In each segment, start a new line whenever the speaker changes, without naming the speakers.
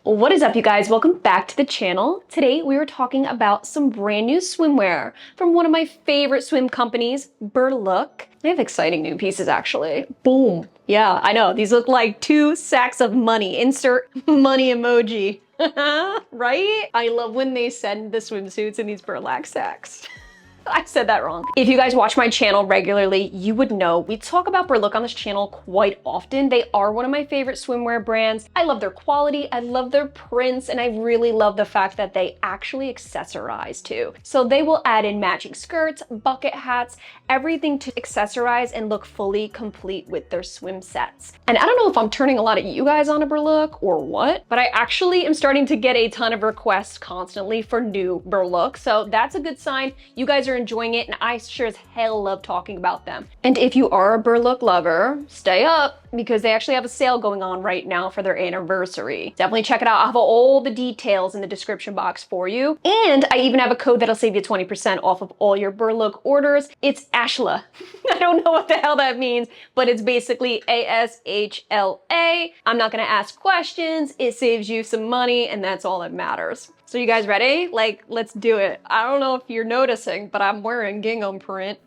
What is up, you guys? Welcome back to the channel. Today we are talking about some brand new swimwear from one of my favorite swim companies, Berlook. They have exciting new pieces, actually. Boom. Yeah, I know. These look like 2 sacks of money. Insert money emoji. Right? I love when they send the swimsuits in these burlap sacks. I said that wrong. If you guys watch my channel regularly, you would know we talk about Berlook on this channel quite often. They are one of my favorite swimwear brands. I love their quality, I love their prints, and I really love the fact that they actually accessorize too. So they will add in matching skirts, bucket hats, everything to accessorize and look fully complete with their swim sets. And I don't know if I'm turning a lot of you guys on to Berlook or what, but I actually am starting to get a ton of requests constantly for new Berlook. So that's a good sign. You guys are enjoying it, and I sure as hell love talking about them. And if you are a Berlook lover, stay up because they actually have a sale going on right now for their anniversary. Definitely check it out. I'll have all the details in the description box for you. And I even have a code that'll save you 20% off of all your Berlook orders. It's Ashla. I don't know what the hell that means, but it's basically ASHLA. I'm not gonna ask questions. It saves you some money, and that's all that matters. So you guys ready? Like, let's do it. I don't know if you're noticing, but I'm wearing gingham print.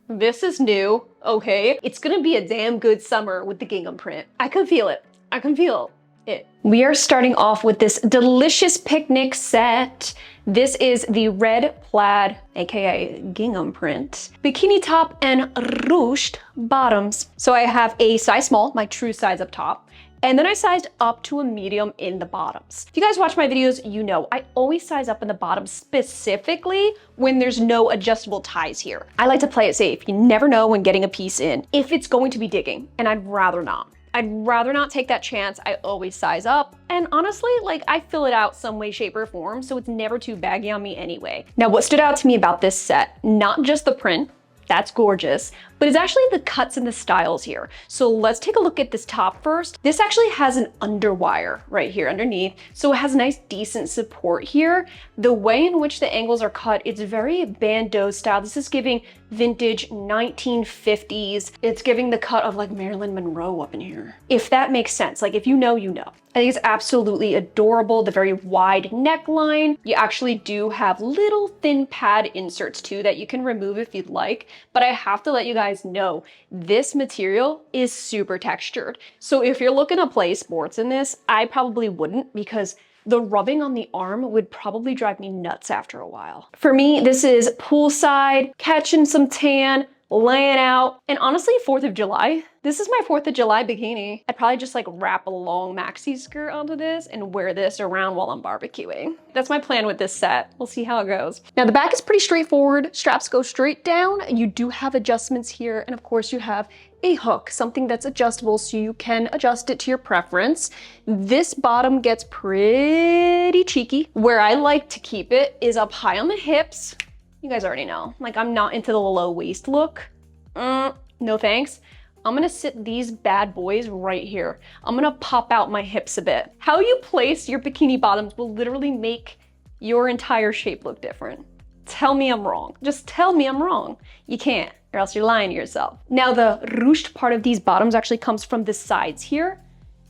This is new, okay? It's gonna be a damn good summer with the gingham print. I can feel it. I can feel it. We are starting off with this delicious picnic set. This is the red plaid, AKA gingham print, bikini top and ruched bottoms. So I have a size small, my true size up top. And then I sized up to a medium in the bottoms. If you guys watch my videos, you know I always size up in the bottoms specifically when there's no adjustable ties here. I like to play it safe. You never know when getting a piece in if it's going to be digging, and I'd rather not. I'd rather not take that chance. I always size up. And honestly, like, I fill it out some way, shape, or form, so it's never too baggy on me anyway. Now, what stood out to me about this set, not just the print, that's gorgeous, but it's actually the cuts and the styles here. So let's take a look at this top first. This actually has an underwire right here underneath, so it has nice, decent support here. The way in which the angles are cut, it's very bandeau style. This is giving vintage 1950s. It's giving the cut of like Marilyn Monroe up in here. If that makes sense, like if you know, you know. I think it's absolutely adorable. The very wide neckline. You actually do have little thin pad inserts too that you can remove if you'd like, but I have to let you guys know this material is super textured. So if you're looking to play sports in this, I probably wouldn't, because the rubbing on the arm would probably drive me nuts after a while. For me, this is poolside, catching some tan, laying out, and honestly, 4th of July. This is my 4th of July bikini. I'd probably just like wrap a long maxi skirt onto this and wear this around while I'm barbecuing. That's my plan with this set. We'll see how it goes. Now the back is pretty straightforward. Straps go straight down. You do have adjustments here. And of course you have a hook, something that's adjustable so you can adjust it to your preference. This bottom gets pretty cheeky. Where I like to keep it is up high on the hips. You guys already know, like I'm not into the low waist look. No thanks. I'm gonna sit these bad boys right here. I'm gonna pop out my hips a bit. How you place your bikini bottoms will literally make your entire shape look different. Tell me I'm wrong. Just tell me I'm wrong. You can't, or else you're lying to yourself. Now the ruched part of these bottoms actually comes from the sides here.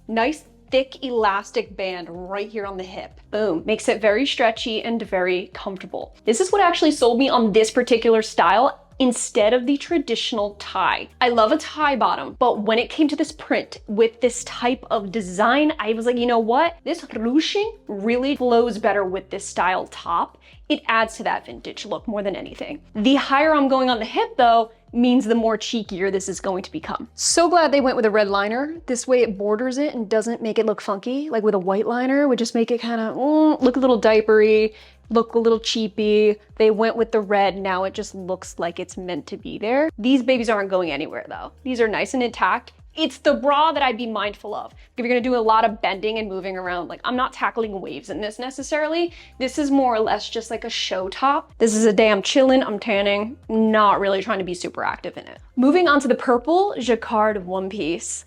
Nice thick elastic band right here on the hip. Boom, makes it very stretchy and very comfortable. This is what actually sold me on this particular style instead of the traditional tie. I love a tie bottom, but when it came to this print with this type of design, I was like, you know what? This ruching really flows better with this style top. It adds to that vintage look more than anything. The higher I'm going on the hip though, means the more cheekier this is going to become. So glad they went with a red liner. This way it borders it and doesn't make it look funky. Like with a white liner would just make it kind of look a little diapery, look a little cheapy. They went with the red, now it just looks like it's meant to be there. These babies aren't going anywhere though. These are nice and intact. It's the bra that I'd be mindful of. If you're gonna do a lot of bending and moving around, like I'm not tackling waves in this necessarily. This is more or less just like a show top. This is a day I'm chilling, I'm tanning, not really trying to be super active in it. Moving on to the purple jacquard one piece.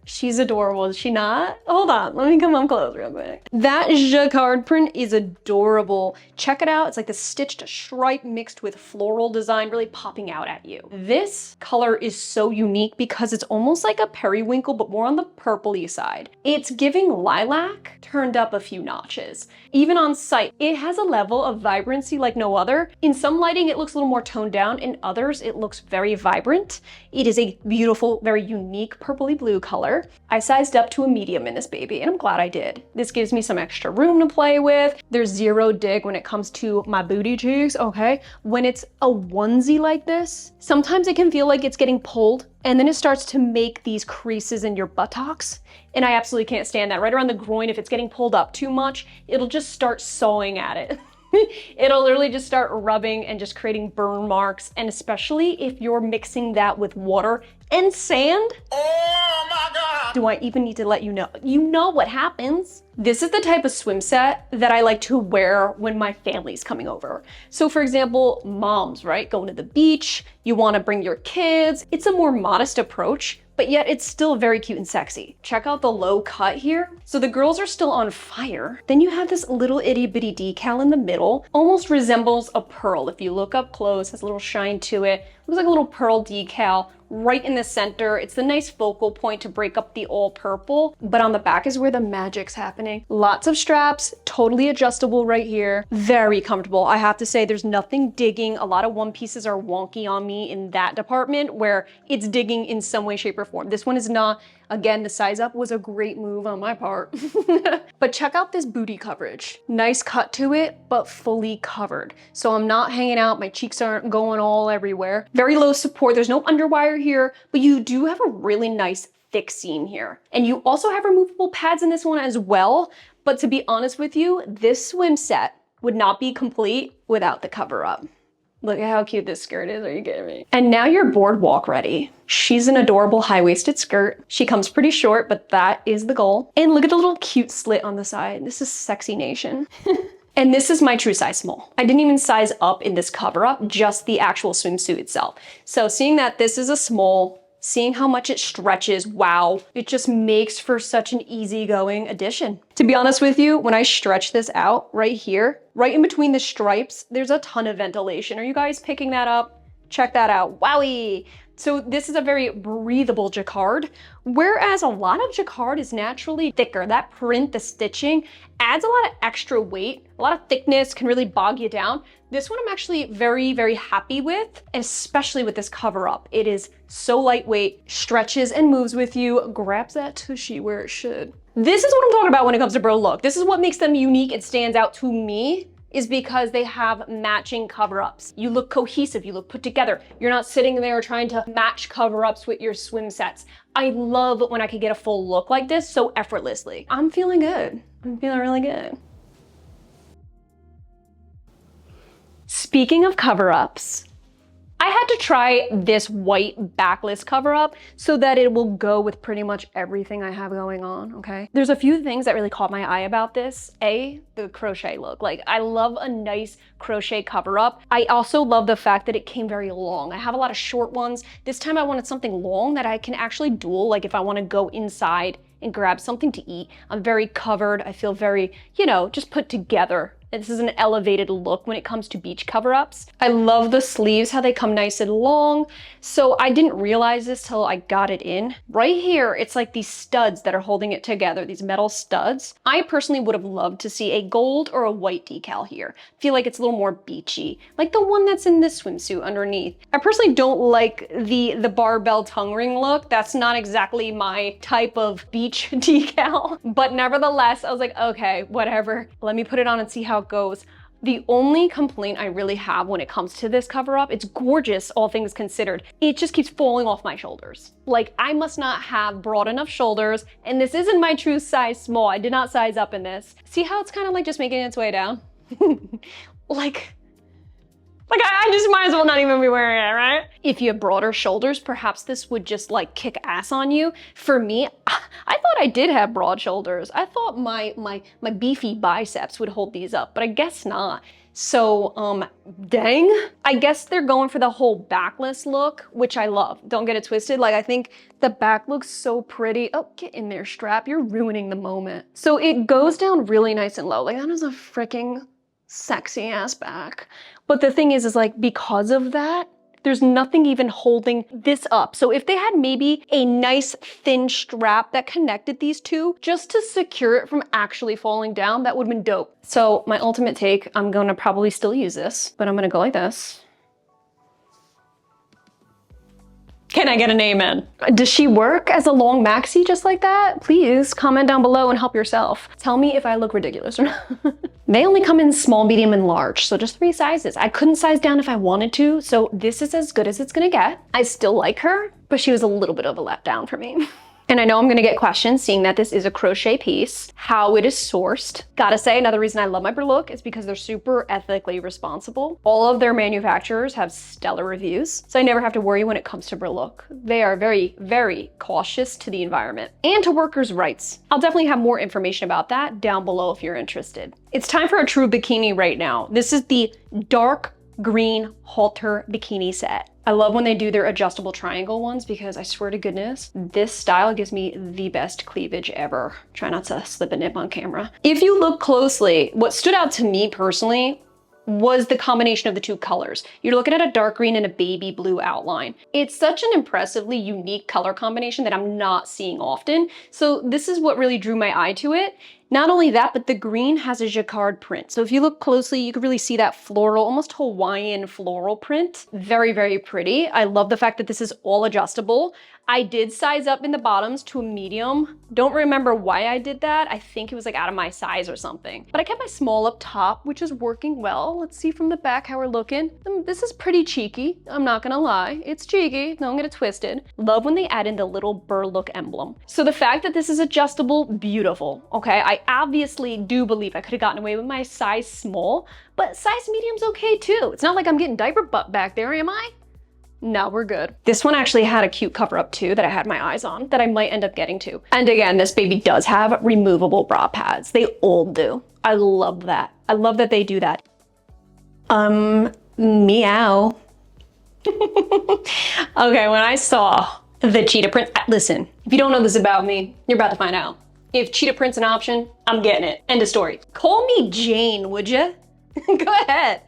She's adorable, is she not? Hold on, let me come up close real quick. That jacquard print is adorable. Check it out, it's like the stitched stripe mixed with floral design really popping out at you. This color is so unique because it's almost like a periwinkle, but more on the purpley side. It's giving lilac turned up a few notches. Even on site, it has a level of vibrancy like no other. In some lighting, it looks a little more toned down. In others, it looks very vibrant. It is a beautiful, very unique purpley blue color. I sized up to a medium in this baby, and I'm glad I did. This gives me some extra room to play with. There's zero dig when it comes to my booty cheeks, okay? When it's a onesie like this, sometimes it can feel like it's getting pulled, and then it starts to make these creases in your buttocks. And I absolutely can't stand that. Right around the groin, if it's getting pulled up too much, it'll just start sawing at it. It'll literally just start rubbing and just creating burn marks. And especially if you're mixing that with water and sand. Oh my God. Do I even need to let you know? You know what happens. This is the type of swim set that I like to wear when my family's coming over. So for example, moms, right? Going to the beach, you wanna bring your kids. It's a more modest approach, but yet it's still very cute and sexy. Check out the low cut here. So the girls are still on fire. Then you have this little itty bitty decal in the middle, almost resembles a pearl. If you look up close, has a little shine to it. Looks like a little pearl decal right in the center. It's the nice focal point to break up the all purple, but on the back is where the magic's happening. Lots of straps, totally adjustable right here. Very comfortable. I have to say there's nothing digging. A lot of one pieces are wonky on me in that department where it's digging in some way, shape, or form. This one is not. Again, the size up was a great move on my part. But check out this booty coverage. Nice cut to it, but fully covered. So I'm not hanging out, my cheeks aren't going all everywhere. Very low support, there's no underwire here, but you do have a really nice thick seam here. And you also have removable pads in this one as well. But to be honest with you, this swim set would not be complete without the cover up. Look at how cute this skirt is, are you kidding me? And now you're boardwalk ready. She's an adorable high-waisted skirt. She comes pretty short, but that is the goal. And look at the little cute slit on the side. This is sexy nation. And this is my true size small. I didn't even size up in this cover up, just the actual swimsuit itself. So seeing that this is a small, seeing how much it stretches, wow, it just makes for such an easygoing addition. To be honest with you, when I stretch this out right here, right in between the stripes, there's a ton of ventilation. Are you guys picking that up? Check that out, wowie. So this is a very breathable jacquard, whereas a lot of jacquard is naturally thicker. That print, the stitching, adds a lot of extra weight, a lot of thickness, can really bog you down. This one I'm actually very, very happy with, especially with this cover up. It is so lightweight, stretches and moves with you, grabs that tushy where it should. This is what I'm talking about when it comes to Berlook. This is what makes them unique and stands out to me, is because they have matching cover-ups. You look cohesive, you look put together. You're not sitting there trying to match cover-ups with your swim sets. I love when I can get a full look like this so effortlessly. I'm feeling good. I'm feeling really good. Speaking of cover-ups, I had to try this white backless cover up so that it will go with pretty much everything I have going on, okay? There's a few things that really caught my eye about this. A, the crochet look. Like, I love a nice crochet cover up. I also love the fact that it came very long. I have a lot of short ones. This time I wanted something long that I can actually dual, like if I wanna go inside and grab something to eat. I'm very covered. I feel very, you know, just put together. This is an elevated look when it comes to beach cover-ups. I love the sleeves, how they come nice and long. So I didn't realize this till I got it in. Right here, it's like these studs that are holding it together, these metal studs. I personally would have loved to see a gold or a white decal here. I feel like it's a little more beachy, like the one that's in this swimsuit underneath. I personally don't like the barbell tongue ring look. That's not exactly my type of beach decal. But nevertheless, I was like, okay, whatever. Let me put it on and see how it goes. The only complaint I really have when it comes to this cover up, it's gorgeous, all things considered. It just keeps falling off my shoulders. Like, I must not have broad enough shoulders, and this isn't my true size small. I did not size up in this. See how it's kind of like just making its way down? Like, Like, I just might as well not even be wearing it, right? If you have broader shoulders, perhaps this would just like kick ass on you. For me, I thought I did have broad shoulders. I thought my beefy biceps would hold these up, but I guess not. So, dang. I guess they're going for the whole backless look, which I love. Don't get it twisted. Like, I think the back looks so pretty. Oh, get in there, strap. You're ruining the moment. So it goes down really nice and low. Like, that is a freaking sexy ass back. But the thing is like, because of that, there's nothing even holding this up. So if they had maybe a nice thin strap that connected these two just to secure it from actually falling down, that would have been dope. So my ultimate take, I'm gonna probably still use this, but I'm gonna go like this. Can I get an amen? Does she work as a long maxi just like that? Please comment down below and help yourself. Tell me if I look ridiculous or not. They only come in small, medium, and large, so just 3 sizes. I couldn't size down if I wanted to, so this is as good as it's gonna get. I still like her, but she was a little bit of a letdown for me. And I know I'm gonna get questions seeing that this is a crochet piece, how it is sourced. Gotta say, another reason I love my Berlook is because they're super ethically responsible. All of their manufacturers have stellar reviews, so I never have to worry when it comes to Berlook. They are very, very cautious to the environment and to workers' rights. I'll definitely have more information about that down below if you're interested. It's time for a true bikini right now. This is the dark green halter bikini set. I love when they do their adjustable triangle ones because I swear to goodness, this style gives me the best cleavage ever. Try not to slip a nip on camera. If you look closely, what stood out to me personally was the combination of the 2 colors. You're looking at a dark green and a baby blue outline. It's such an impressively unique color combination that I'm not seeing often. So this is what really drew my eye to it. Not only that, but the green has a jacquard print. So if you look closely, you can really see that floral, almost Hawaiian floral print. Very, very pretty. I love the fact that this is all adjustable. I did size up in the bottoms to a medium. Don't remember why I did that. I think it was like out of my size or something. But I kept my small up top, which is working well. Let's see from the back how we're looking. This is pretty cheeky. I'm not gonna lie. It's cheeky. Don't get it twisted. Love when they add in the little Berlook emblem. So the fact that this is adjustable, beautiful. Okay, I obviously do believe I could have gotten away with my size small, but size medium's okay too. It's not like I'm getting diaper butt back there, am I? No, we're good. This one actually had a cute cover up too that I had my eyes on that I might end up getting to. And again, this baby does have removable bra pads. They all do. I love that. I love that they do that. Meow. Okay, when I saw the cheetah print, listen, if you don't know this about me, you're about to find out. If cheetah print's an option, I'm getting it. End of story. Call me Jane, would ya? Go ahead.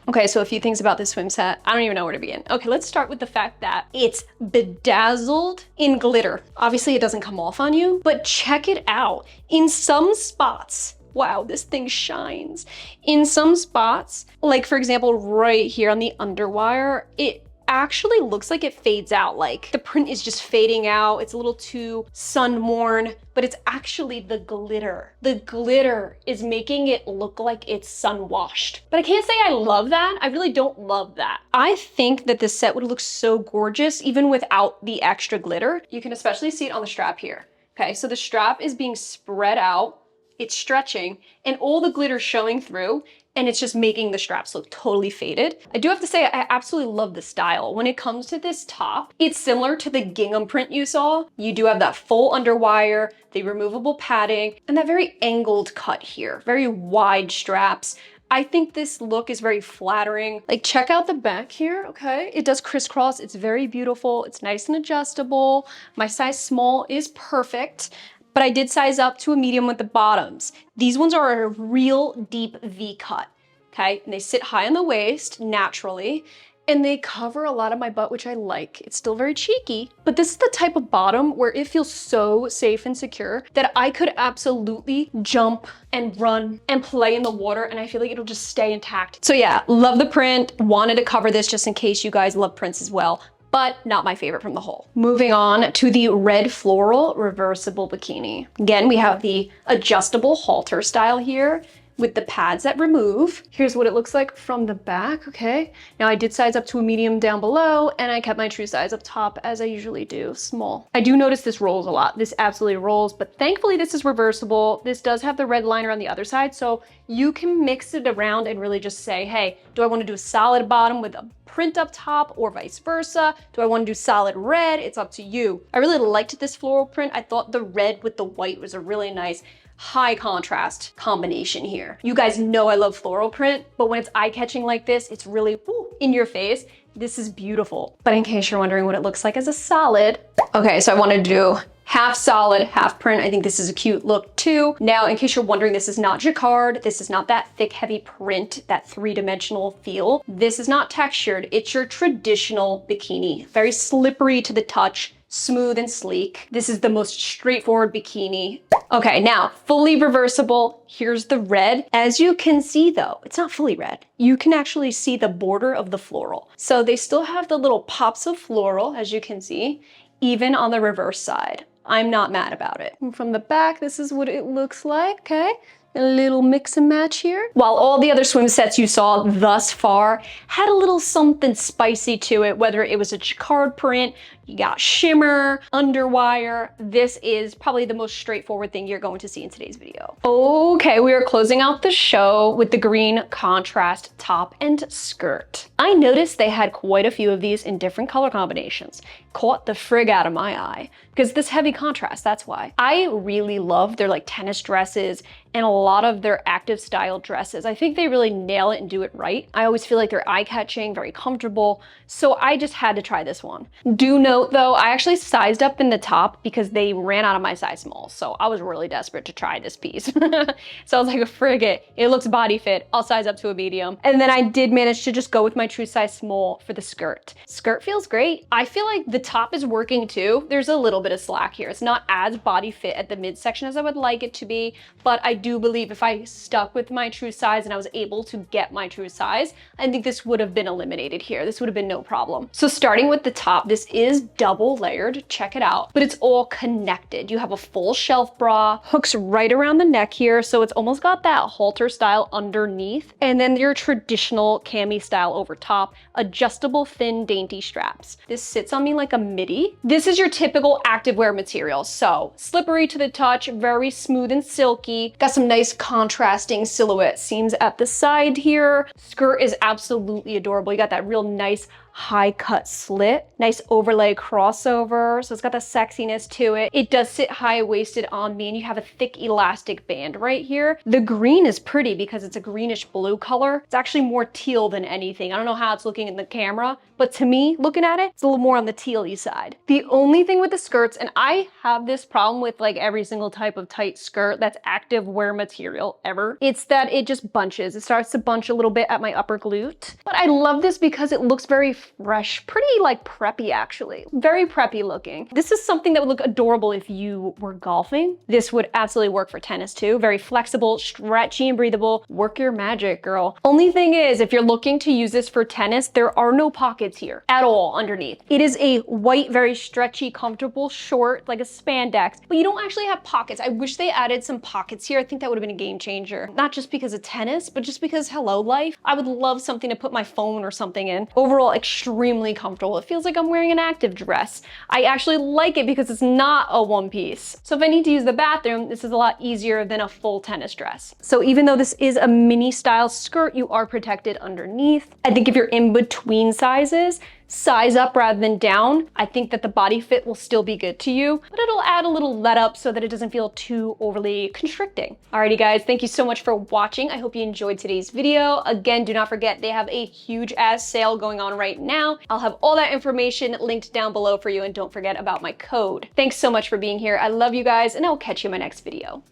Okay, so a few things about this swim set. I don't even know where to begin. Okay, let's start with the fact that it's bedazzled in glitter. Obviously it doesn't come off on you, but check it out. In some spots, wow, this thing shines. In some spots, like for example, right here on the underwire, it actually looks like it fades out. Like the print is just fading out. It's a little too sun-worn, but it's actually the glitter. The glitter is making it look like it's sun-washed. But I can't say I love that. I really don't love that. I think that this set would look so gorgeous even without the extra glitter. You can especially see it on the strap here. Okay, so the strap is being spread out, it's stretching, and all the glitter's showing through, and it's just making the straps look totally faded. I do have to say, I absolutely love the style. When it comes to this top, it's similar to the gingham print you saw. You do have that full underwire, the removable padding, and that very angled cut here, very wide straps. I think this look is very flattering. Like check out the back here, okay? It does crisscross, it's very beautiful, it's nice and adjustable. My size small is perfect, but I did size up to a medium with the bottoms. These ones are a real deep V cut, okay? And they sit high on the waist, naturally, and they cover a lot of my butt, which I like. It's still very cheeky, but this is the type of bottom where it feels so safe and secure that I could absolutely jump and run and play in the water, and I feel like it'll just stay intact. So yeah, love the print. Wanted to cover this just in case you guys love prints as well, but not my favorite from the whole. Moving on to the red floral reversible bikini. Again, we have the adjustable halter style here. with the pads that remove. Here's what it looks like from the back, okay? Now I did size up to a medium down below, and I kept my true size up top as I usually do, small. I do notice this rolls a lot. This absolutely rolls, but thankfully this is reversible. This does have the red liner on the other side, so you can mix it around and really just say, hey, do I want to do a solid bottom with a print up top or vice versa? Do I want to do solid red? It's up to you. I really liked this floral print. I thought the red with the white was a really nice high contrast combination here. You guys know I love floral print, but when it's eye-catching like this, it's really in your face. This is beautiful. But in case you're wondering what it looks like as a solid, okay, so I wanted to do half solid, half print. I think this is a cute look too. Now, in case you're wondering, this is not jacquard. This is not that thick, heavy print, that three-dimensional feel. This is not textured. It's your traditional bikini. Very slippery to the touch, smooth and sleek. This is the most straightforward bikini. Okay, now fully reversible. Here's the red. As you can see though, it's not fully red. You can actually see the border of the floral. So they still have the little pops of floral, as you can see, even on the reverse side. I'm not mad about it. And from the back, this is what it looks like, okay? A little mix and match here. While all the other swim sets you saw thus far had a little something spicy to it, whether it was a jacquard print, you got shimmer, underwire. This is probably the most straightforward thing you're going to see in today's video. Okay, we are closing out the show with the green contrast top and skirt. I noticed they had quite a few of these in different color combinations. Caught the frig out of my eye because this heavy contrast, that's why. I really love their like tennis dresses and a lot of their active style dresses. I think they really nail it and do it right. I always feel like they're eye-catching, very comfortable. So I just had to try this one. Do note though, I actually sized up in the top because they ran out of my size small. So I was really desperate to try this piece. So I was like, frig it looks body fit. I'll size up to a medium. And then I did manage to just go with my true size small for the skirt. Skirt feels great. I feel like the top is working too. There's a little bit of slack here. It's not as body fit at the midsection as I would like it to be, but I do believe if I stuck with my true size and I was able to get my true size, I think this would have been eliminated here. This would have been no problem. So starting with the top, this is double layered, check it out, but it's all connected. You have a full shelf bra, hooks right around the neck here, so it's almost got that halter style underneath, and then your traditional cami style over top, adjustable thin dainty straps. This sits on me like a midi. This is your typical activewear material, so slippery to the touch, very smooth and silky. Got some nice contrasting silhouette seams at the side here. Skirt is absolutely adorable. You got that real nice high cut slit, nice overlay crossover, so it's got the sexiness to it. It does sit high waisted on me, and you have a thick elastic band right here. The green is pretty because it's a greenish blue color. It's actually more teal than anything. I don't know how it's looking in the camera, but to me, looking at it, it's a little more on the teal-y side. The only thing with the skirts, and I have this problem with like every single type of tight skirt that's active wear material ever, it's that it just bunches. It starts to bunch a little bit at my upper glute. But I love this because it looks very fresh, pretty like preppy actually. Very preppy looking. This is something that would look adorable if you were golfing. This would absolutely work for tennis too. Very flexible, stretchy and breathable. Work your magic, girl. Only thing is, if you're looking to use this for tennis, there are no pockets here at all underneath. It is a white, very stretchy, comfortable short, like a spandex, but you don't actually have pockets. I wish they added some pockets here. I think that would have been a game changer. Not just because of tennis, but just because hello life. I would love something to put my phone or something in. Overall, extremely comfortable. It feels like I'm wearing an active dress. I actually like it because it's not a one piece. So if I need to use the bathroom, this is a lot easier than a full tennis dress. So even though this is a mini style skirt, you are protected underneath. I think if you're in between sizes, size up rather than down, I think that the body fit will still be good to you, but it'll add a little let up so that it doesn't feel too overly constricting. Alrighty guys, thank you so much for watching. I hope you enjoyed today's video. Again, do not forget they have a huge ass sale going on right now. I'll have all that information linked down below for you, and don't forget about my code. Thanks so much for being here. I love you guys, and I'll catch you in my next video.